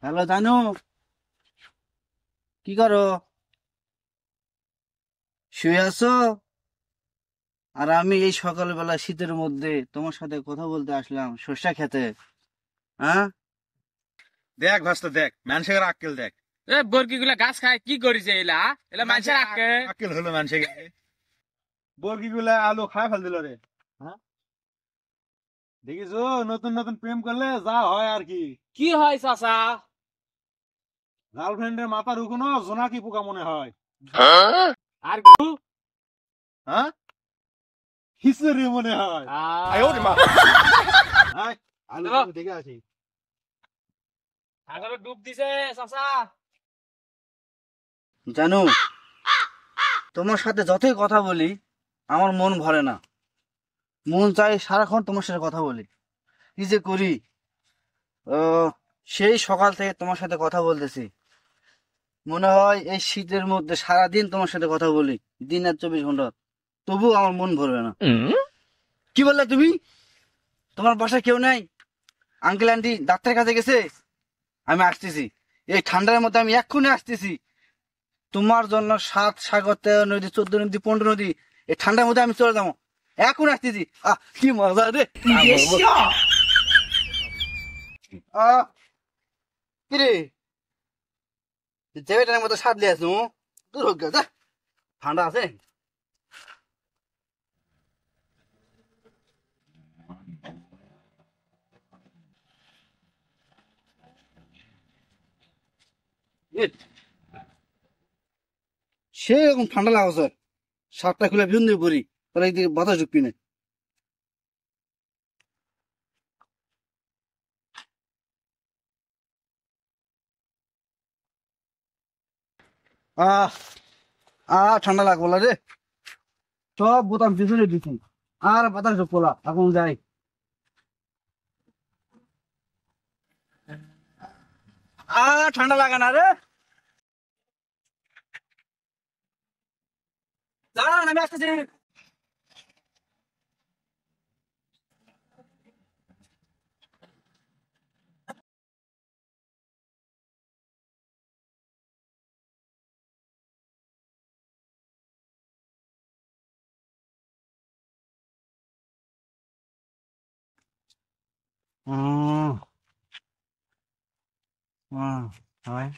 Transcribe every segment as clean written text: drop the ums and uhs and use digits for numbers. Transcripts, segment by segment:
Hello জানু, কি করো? শুয়ে আছো? আর আমি এই সকালবেলা শীতের মধ্যে তোমার সাথে কথা বলতে আসলাম সর্ষা খেতে। হ্যাঁ, দেখ ভাস্ত দেখ মানুষের আক্কেল দেখ। এ বর্গি গুলা ঘাস খায় কি করিছে এলা এলা মানুষের আকে আক্কেল হলো মানুষের বর্গি গুলা আলু খায় ফেল দিল রে। হ্যাঁ, দেখিস নতুন নতুন প্রেম করলে যা হয় আর কি। কি হয় চাচা? গার্লফ্রেন্ডের মাথার উকুনো জোনাকি পোকা মনে হয়। আর হ্যাঁ, খিচুড়ি মনে হয়। আয়, আলু চলো। দেখে আসি। সাগরে ডুব দিছে চাচা। জানু, তোমার সাথে যতই কথা বলি আমার মন ভরে না। মন চাই সারাক্ষণ তোমার সাথে কথা বলি। কি যে করি? সেই সকাল থেকে তোমার সাথে কথা বলতেছি, মনে হয় এই শীতের মধ্যে সারাদিন তোমার সাথে কথা বলি, দিন আর 24 ঘন্টা, তবু আমার মন ভরবে না। কি বললে তুমি? তোমার বাসায় কেউ নাই? আঙ্কেল আন্টি ডাক্তারের কাছে গেছে? আমি আসতেছি, এই ঠান্ডার মধ্যে আমি এক্ষুনি আসতেছি। তোমার জন্য 7 সাগর, 13 নদী, 14 নদী, 15 নদী, এই ঠান্ডার মধ্যে আমি চলে যাবো। এখন আসতেছি। কি মজা রে! আহ, কি রে, জেবেটার মতো সাদলে আছো? দূর হোক গে, যা। ঠান্ডা আছে। সে এরকম ঠান্ডা লাগছে, শার্টটা খুলে বিন্দু করি, তাহলে এইদিকে বাতাস ঢুকবি না। আহ ঠান্ডা লাগবো না রে। সব বোতাম পিছনে দিচ্ছি, আর বাতাস ঢুকবো না। এখন যাই। ঠান্ডা লাগে না রে। দাঁড়ান, আমি আসতেছি। উম, হয়।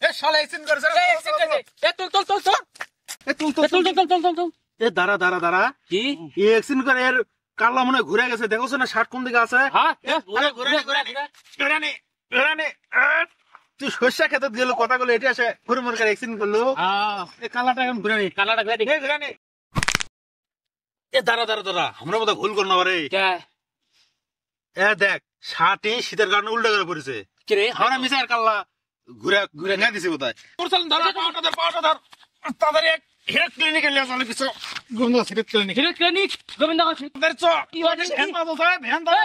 এ শালা এক্সিন করেছে রে। এ তুল তুল তুল তুল এ তুল তুল এ তুল তুল। তুল তুল তুল তুল এ দাঁড়া দাঁড়া দাঁড়া। কি? এ এক্সিন করে এর কাল্লা মনে হয় ঘুরে গেছে, দেখোছ না শার্ট কোন দিকে আছে? হ্যাঁ ঘুরে ঘুরে ঘুরে ঘুরে নে ঘুরে নে। তুই সর্ষা খেতে গেল কথা গুলো এটা আসে ঘুরে মনে করে এক্সিন করলো। এ কালাটা এখন ঘুরে নে। কালাটা ঘুরে দেখি। এ ঘুরে নে। এ দাঁড়া দাঁড়া দাঁড়া, আমরা মতো ভুল করনা পারে। কে এ দেখ, শার্টই শীতের কারণে উল্টা করে পড়েছে। কি রে? আমরা মিশে আর কাল্লা ঘুরে ঘুরে নিয়ে দিছি কোথায়। তোর চল ধর পাওয়াটা ধর তাড়াতাড়ি এক হেড ক্লিনিকে নিয়ে চলে কিছু গন্ধ series clinic. Hero clinic Govinda তাদের চ কি হয়? ভ্যান পাবো ভ্যান ধরে